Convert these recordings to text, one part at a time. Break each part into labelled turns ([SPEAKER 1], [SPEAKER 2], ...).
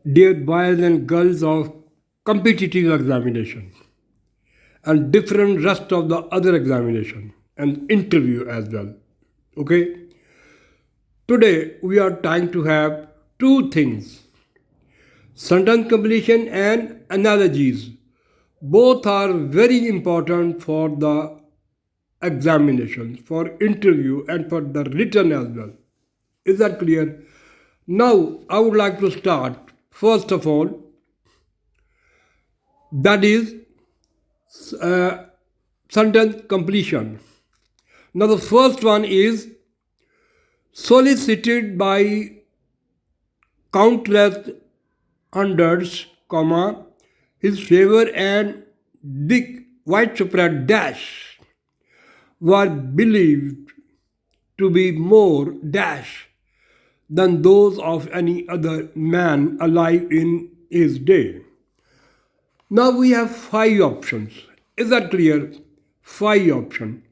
[SPEAKER 1] Dear boys and girls of competitive examination and different rest of the other examination and interview as well. Okay, today we are trying to have two things: sentence completion and analogies. Both are very important for the examination, for interview, and for the written as well. Is that clear? Now, I would like to start first of all, that is uh, sentence completion. Now, the first one is solicited by countless hundreds, comma, his favor and big widespread dash were believed to be more dash than those of any other man alive in his day. Now we have five options. Is that clear? Five options.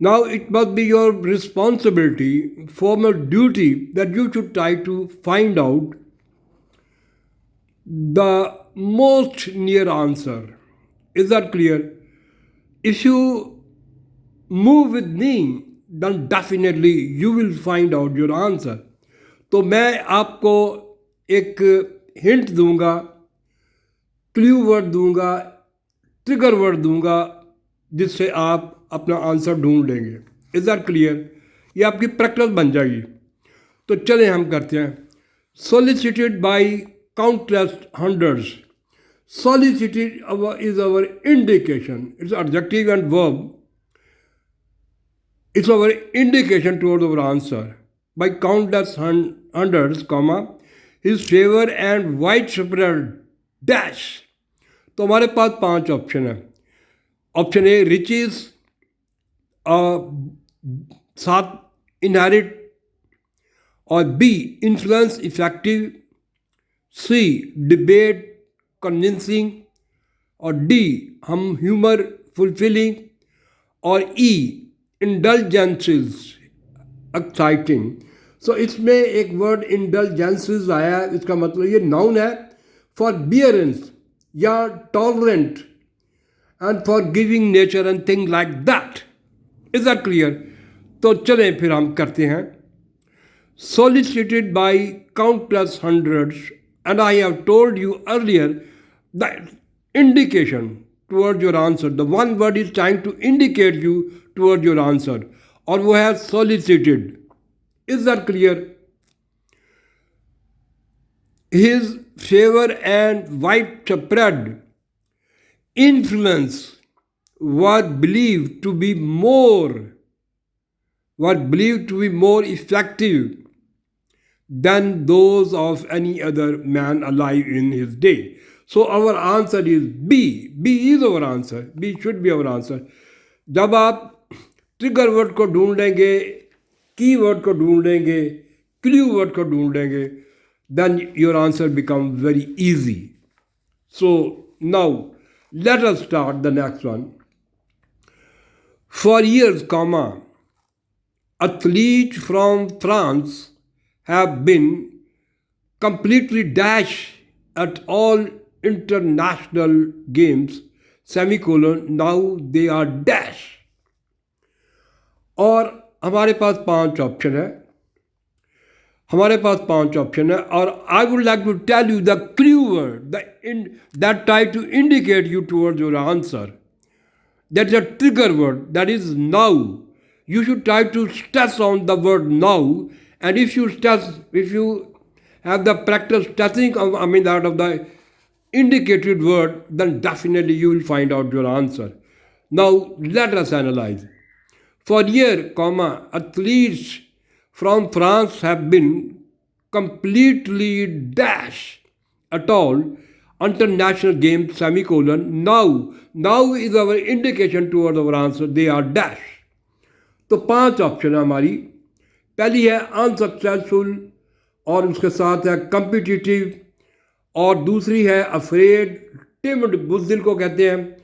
[SPEAKER 1] Now it must be your responsibility, formal duty, that you should try to find out the most near answer. Is that clear? If you move with me, then definitely you will find out your answer. तो मैं आपको एक hint दूंगा, clue word दूंगा, trigger word दूंगा, जिससे आप अपना आंसर ढूंढ लेंगे. Is that clear? ये आपकी प्रैक्टिस बन जाएगी. तो चले हम करते हैं. Solicited by countless hundreds. Solicited is our indication. It's adjective and verb. It's our indication towards our answer. By countless hundreds, comma, his favor and widespread dash. तो हमारे पास पांच ऑप्शन है. ऑप्शन ए रिचेज, साथ inherit, और B influence effective, सी debate convincing, और D हम humour fulfilling, और ई इंडल्जेंसेस exciting. सो इसमें एक वर्ड इंडल्जेंसेस आया है. इसका मतलब ये नाउन है फॉर बियरेंस या tolerant and for giving nature and thing like that. Is that clear? तो चलें फिर हम करते हैं. Solicited by countless hundreds, and I have told you earlier that indication towards your answer, the one word is trying to indicate you towards your answer, और वो है solicited. Is that clear? His favor and widespread influence were believed to be more effective than those of any other man alive in his day. So our answer is B. B is our answer. B should be our answer. जब आप trigger word को ढूंढेंगे, की word को ढूंढेंगे, clue word को ढूंढेंगे, then your answer becomes very easy. So now let us start the next one. For years, comma, athletes from France have been completely dash at all international games, semicolon, now they are dash. और हमारे पास पांच option है. और I would like to tell you the clue word that try to indicate you towards your answer. That is a trigger word, that is now. You should try to stress on the word now, and if you have the practice stressing that of the indicated word, then definitely you will find out your answer. Now let us analyze. For year, comma, athletes from France have been completely dash at all international games, semicolon, now is our indication towards our answer, they are dash. तो पांच option है हमारी. पहली है unsuccessful और उसके साथ है कम्पिटिटिव, और दूसरी है अफ्रेड, टिम्ड, बुज़दिल को कहते हैं.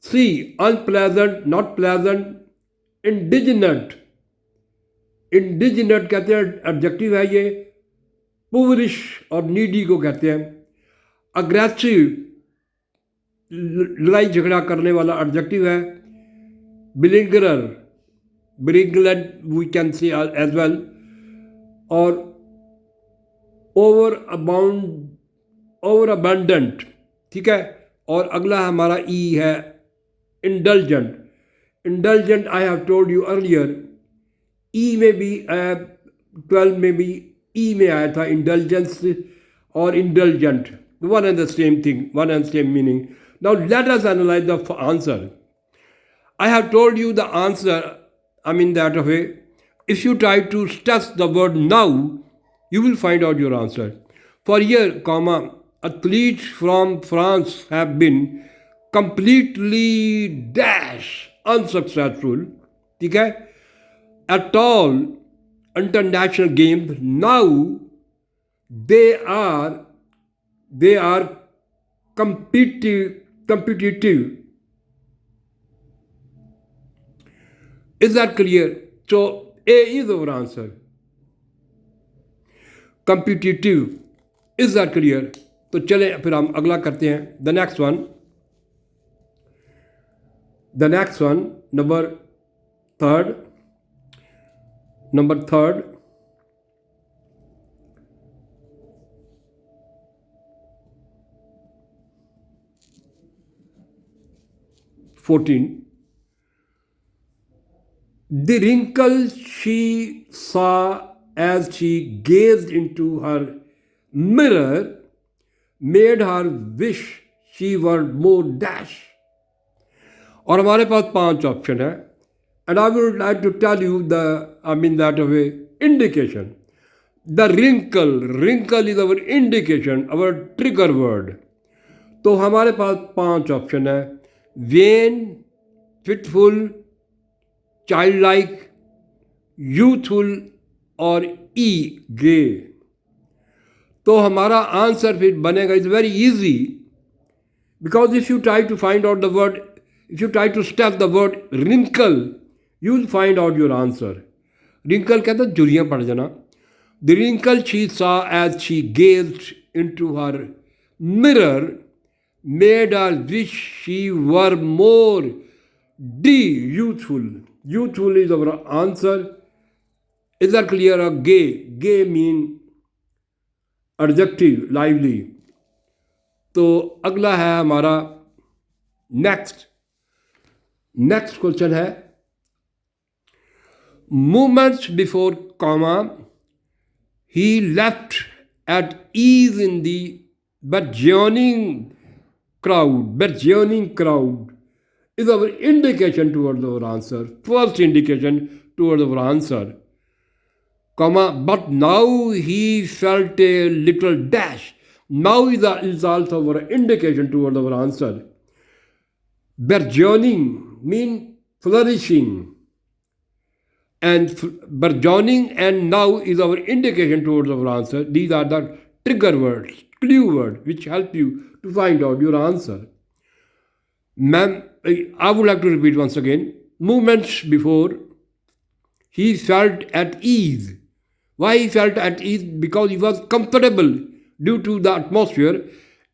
[SPEAKER 1] सी अनप्लेजेंट, नॉट प्लेजेंट, इंडिजिनेट कहते हैं, एडजेक्टिव है ये. पुवरिश और नीडी को कहते हैं। अग्रेसिव लड़ाई झगड़ा करने वाला एडजेक्टिव है। बिलिंगरर, belligerent we can say as well. और ओवर अबंडेंट, ठीक है। और अगला हमारा ई है indulgent. Indulgent I have told you earlier, E में भी 12 में भी ई में आया था इंडल्जेंस और indulgent, one and the same thing, one and same meaning. Now let us analyse the answer. I have told you the answer, I mean that way. If you try to stress the word now, you will find out your answer. For here, comma, athletes from France have been completely dash unsuccessful, ठीक है, at all international games. Now they are competitive. Is that clear? So A is our answer. Competitive. Is that clear? तो चलें फिर हम अगला करते हैं। The next one, number third. 14. The wrinkle she saw as she gazed into her mirror made her wish she were more dash. और हमारे पास 5 ऑप्शन है, and I would like to tell you that way indication. The wrinkle is our indication, our trigger word. तो हमारे पास 5 option है, vain, fitful, childlike, youthful और ई गे। तो हमारा आंसर फिर बनेगा, is very easy, because if you try to find out the word, if you try to step the word wrinkle, you will find out your answer. Wrinkle कहते हैं झुर्रियाँ पड़ जाना। The wrinkle she saw as she gazed into her mirror made her wish she were more the youthful. Youthful is our answer. Is that clear? Gay mean adjective, lively. तो अगला है हमारा next question है, moments before comma he left at ease in the burgeoning crowd is our indication towards our answer. First indication towards our answer. Comma, but now he felt a little dash. Now is also our indication towards our answer. Burgeoning mean flourishing. And burgeoning and now is our indication towards our answer. These are the trigger words, clue words, which help you to find out your answer. Ma'am, I would like to repeat once again. Moments before, he felt at ease. Why he felt at ease? Because he was comfortable due to the atmosphere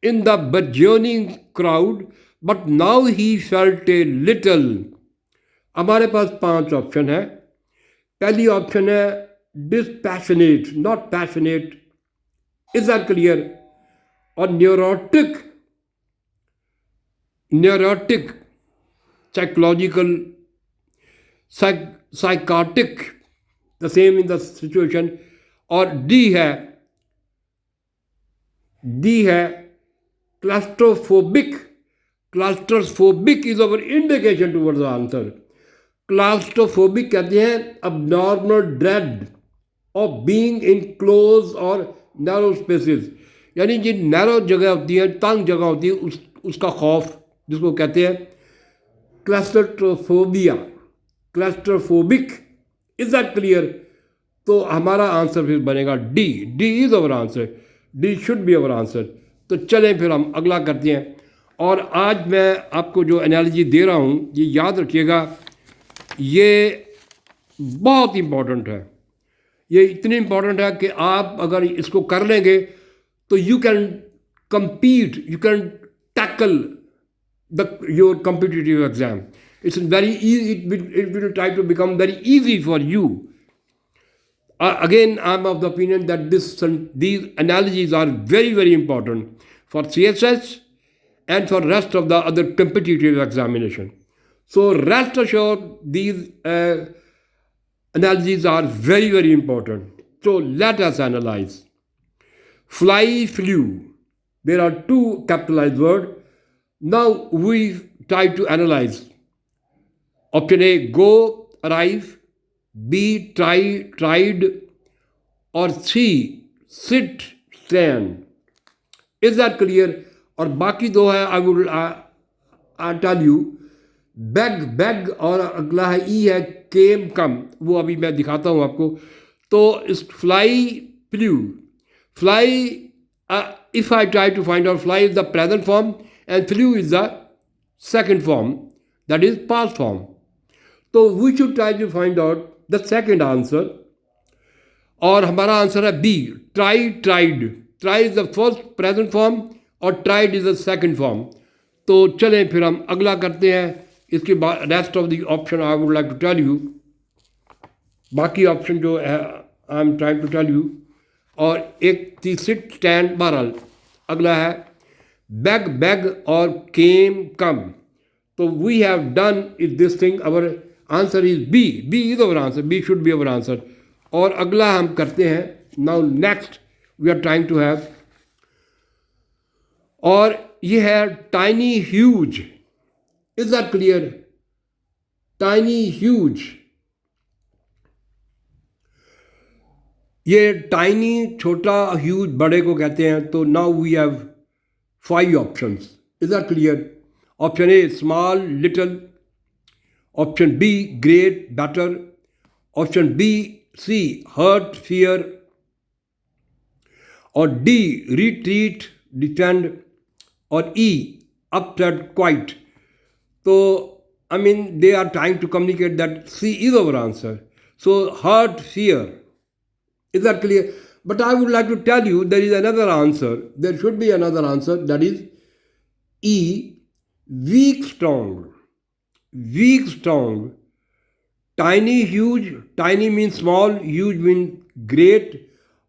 [SPEAKER 1] in the burgeoning crowd. But now he felt a little. हमारे पास 5 option है। पहली option है dispassionate, not passionate. Is that clear? और neurotic, psychological, psychotic, the same in the situation. और D है claustrophobic. Claustrophobic is our indication towards the answer. Claustrophobic कहते हैं abnormal dread of being in close or narrow spaces, यानी जो narrow जगह होती है, तंग जगह होती है, उसका खौफ, जिसको कहते हैं claustrophobia, claustrophobic. Is that clear? तो हमारा आंसर फिर बनेगा D is our answer, D should be our answer. तो चलें फिर हम अगला करते हैं। और आज मैं आपको जो एनालॉजी दे रहा हूँ, ये याद रखिएगा, ये बहुत इम्पोर्टेंट है। ये इतनी इंपॉर्टेंट है कि आप अगर इसको कर लेंगे तो you can compete, you can tackle your competitive exam. It's very easy, it will try to become very easy for you. Again, I'm of the opinion that these analogies are very, very important for CSS and for rest of the other competitive examination. So rest assured, these analogies are very, very important. So let us analyze. Fly, flew. There are two capitalized words. Now we try to analyze. Option A, go, arrive. B, try, tried. Or C, sit, stand. Is that clear? और बाकी दो है I would I tell you bag bag और अगला है ई है केम कम, वो अभी मैं दिखाता हूँ आपको. तो इस fly flu fly if I try to find out, fly is the present form and flew is the second form, that is past form. So we should try to find out the second answer. और हमारा answer है B, try tried. Try is the first present form और tried is the second form. तो चलें फिर हम अगला करते हैं. इसके बाद rest of the option I would like to tell you. बाकी ऑप्शन जो है I am trying to tell you. और एक थी सिट स्टैंड बहरहाल. अगला है बैग बैग और केम कम. तो we have done is this thing. Our answer is B. B is our answer. B should be our answer. और अगला हम करते हैं. Now next we are trying to have, और ये है tiny huge. Is that clear? Tiny huge. ये tiny छोटा, ह्यूज बड़े को कहते हैं. तो now we have 5 options. Is that clear? Option A small little, option B great better, option B C hurt fear, और डी रिट्रीट डिफेंड, और E upset quite. तो I mean they are trying to communicate that C is our answer. So hurt fear. Is that clear? But I would like to tell you there is another answer. There should be another answer, that is E, weak, strong. Weak, strong. Tiny, huge. Tiny means small, huge means great.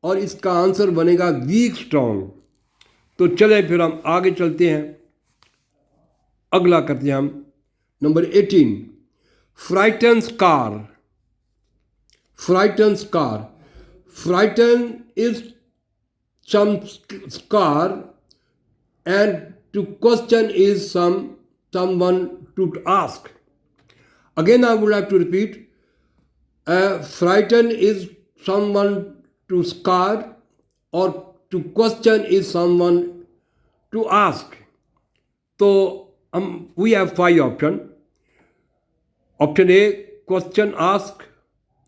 [SPEAKER 1] और इसका answer बनेगा week strong. तो चले फिर हम आगे चलते हैं. अगला करते हैं हम number 18. Frightens car. Frightens car. Frighten is some scar, and to question is someone to ask. Again, I would like to repeat. Frighten is someone to scar, or to question is someone to ask. So we have 5 options. Option A, question, ask.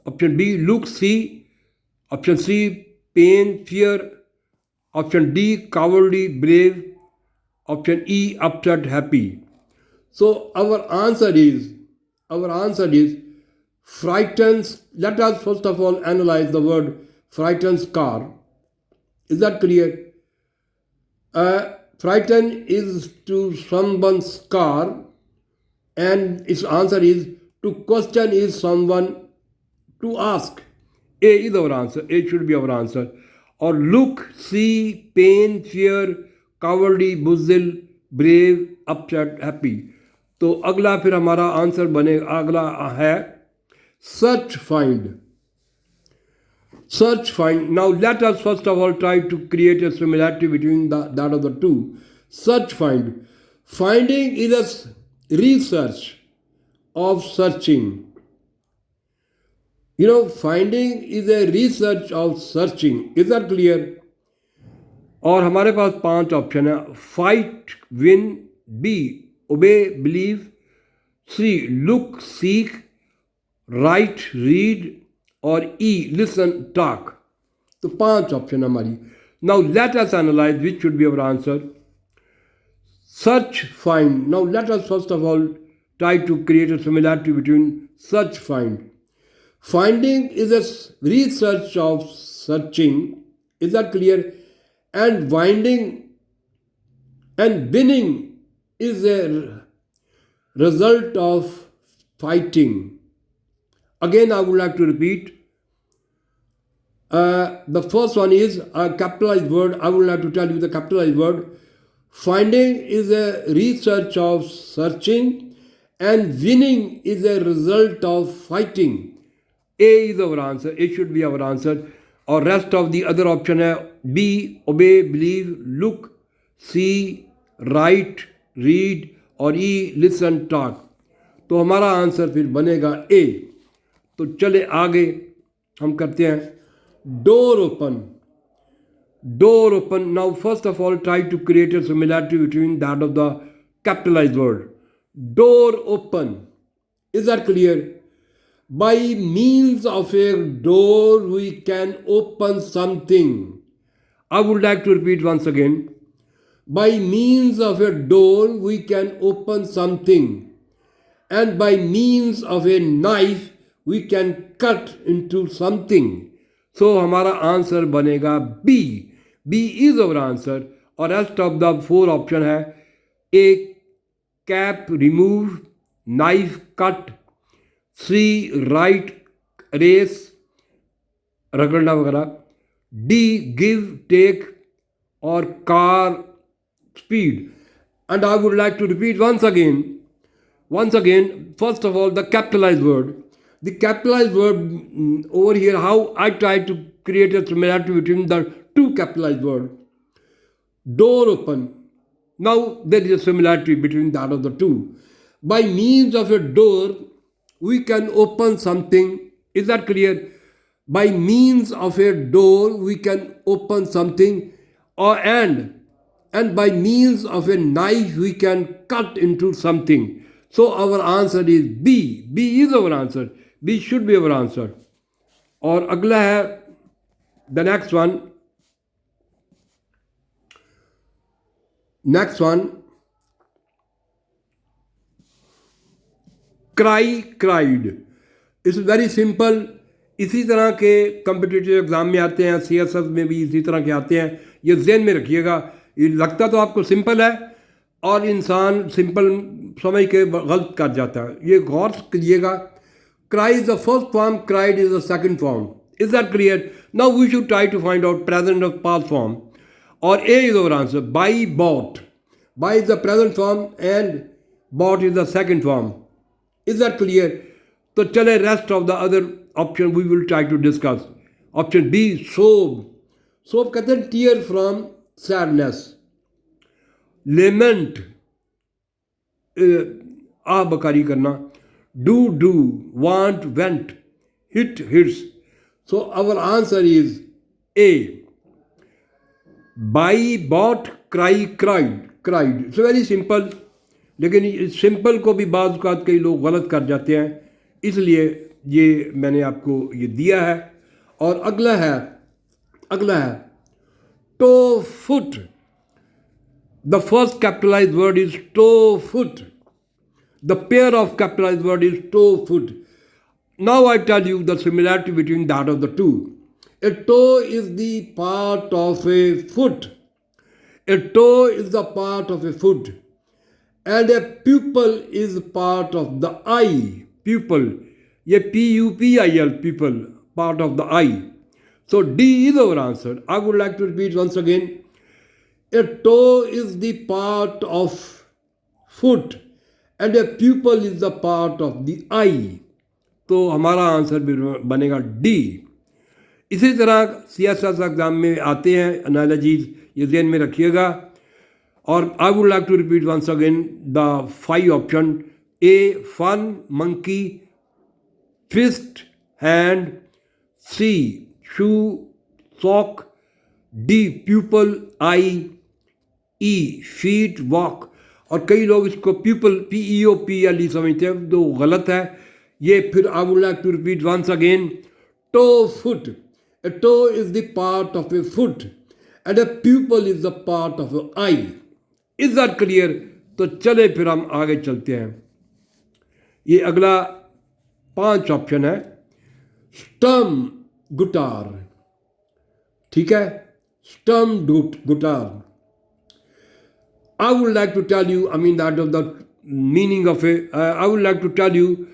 [SPEAKER 1] Option B, look, see. Option C, pain, fear. Option D, cowardly, brave. Option E, upset, happy. So our answer is frightens. Let us first of all analyze the word frightens car. Is that clear? Frighten is to someone's car, and its answer is to question is someone to ask. A is our answer. A should be our answer. Or look, see, pain, fear, cowardly, buzzil, brave, upset, happy. तो अगला फिर हमारा answer बने. अगला है search, find. Search, find. Now let us first of all try to create a similarity between that of the two. Search, find. Finding is a research of searching. You know, finding is a research of searching. Is that clear? और हमारे पास 5 option है. Fight, win. B obey, believe. C look, seek. Write, read. और E listen, talk. तो 5 option हमारी. Now let us analyse which should be our answer. Search, find. Now let us first of all try to create a similarity between search, find. Finding is a research of searching. Is that clear? And winding and winning is a result of fighting. Again, I would like to repeat. The first one is a capitalized word. I would like to tell you the capitalized word. Finding is a research of searching, and winning is a result of fighting. A is our answer. A should be our answer. और rest of the other option है B, obey, believe, look, see, write, read और E, listen, talk. तो हमारा answer फिर बनेगा A. तो चले आगे हम करते हैं door open. Door open. Now, first of all, try to create a similarity between that of the capitalized word. Door open. Is that clear? By means of a door, we can open something. I would like to repeat once again. By means of a door, we can open something. And by means of a knife, we can cut into something. So, हमारा answer बनेगा B. B is our answer. और rest of the four option है A, cap remove, knife cut, C, write erase रगड़ना वगैरह, D, give take और car speed. And I would like to repeat once again, first of all, the capitalized word. The capitalized word over here, how I try to create a similarity between the two capitalized words. Door open. Now there is a similarity between that of the two. By means of a door, we can open something. Is that clear? By means of a door, we can open something, and by means of a knife, we can cut into something. So our answer is B. B is our answer. B should be our answer. और अगला है the next one, cry, cried. It's very simple. इसी तरह के competitive exam में आते हैं, CSS में भी इसी तरह के आते हैं. ये ज़हन में रखिएगा. ये लगता तो आपको सिंपल है और इंसान सिंपल समझ के गलत कर जाता है. ये गौर कीजिएगा. Cry is the first form, cried is the second form. Is that clear? Now we should try to find out present of past form. Or A is our answer. Buy, bought. Buy is the present form and bought is the second form. Is that clear? So chale rest of the other option we will try to discuss. Option B, sob. Sob कहते हैं tear from sadness. Lament, आह बकारी करना. Do, want, went, hit, hits. So our answer is A. Buy, bought, cry, cried. It's very simple. लेकिन इस simple को भी बाज़ औक़ात कई लोग गलत कर जाते हैं, इसलिए ये मैंने आपको ये दिया है. और अगला है toe foot. The first capitalized word is toe foot. The pair of capitalized word is toe foot. Now I tell you the similarity between that of the two. A toe is the part of a foot. A toe is the part of a foot. And a pupil is part of the eye. Pupil. A P-U-P-I-L, pupil, part of the eye. So D is our answer. I would like to repeat once again. A toe is the part of foot and a pupil is the part of the eye. तो हमारा answer भी बनेगा D. इसी तरह CSS exam में आते हैं analogies, ये ध्यान में रखिएगा. और I would like to repeat once again the 5 option. A, fun, monkey, fist, hand, C, shoe, sock, D, pupil, eye, E, feet, walk. और कई लोग इसको pupil, P-E-O-P-L-E समझते हैं, तो गलत है ये. फिर I would like to repeat once again. Toe foot. A toe is the part of a foot and a pupil is the part of an eye. Is that clear? तो चले फिर हम आगे चलते हैं. ये अगला 5 ऑप्शन है. स्टम गुटार, ठीक है, स्टम गुटार. I would like to tell you, I mean, that of the meaning of it, I would like to tell you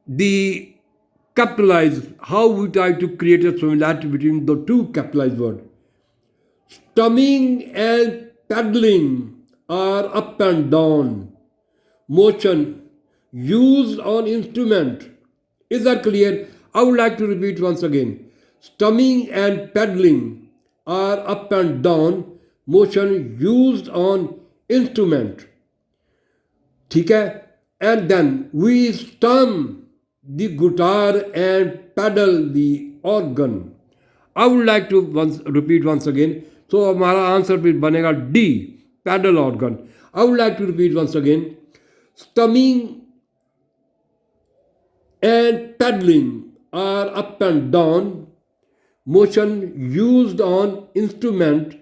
[SPEAKER 1] the capitalized, how we try to create a similarity between the two capitalized words. Stumming and paddling are up and down motion used on instrument. Is that clear? I would like to repeat once again. Stumming and paddling are up and down motion used on instrument. ठीक है? And then we strum the guitar and paddle the organ. I would like to repeat once again. So हमारा answer फिर बनेगा D, paddle organ. I would like to repeat once again. Strumming and paddling are up and down motion used on instrument.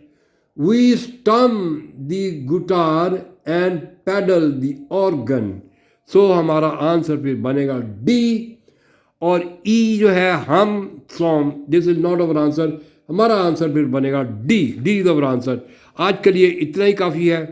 [SPEAKER 1] We strum the guitar and paddle the organ. So हमारा answer फिर बनेगा D. और E जो है हम from, this is not our answer. हमारा answer फिर बनेगा D. D is our answer. आज के लिए इतना ही काफ़ी है.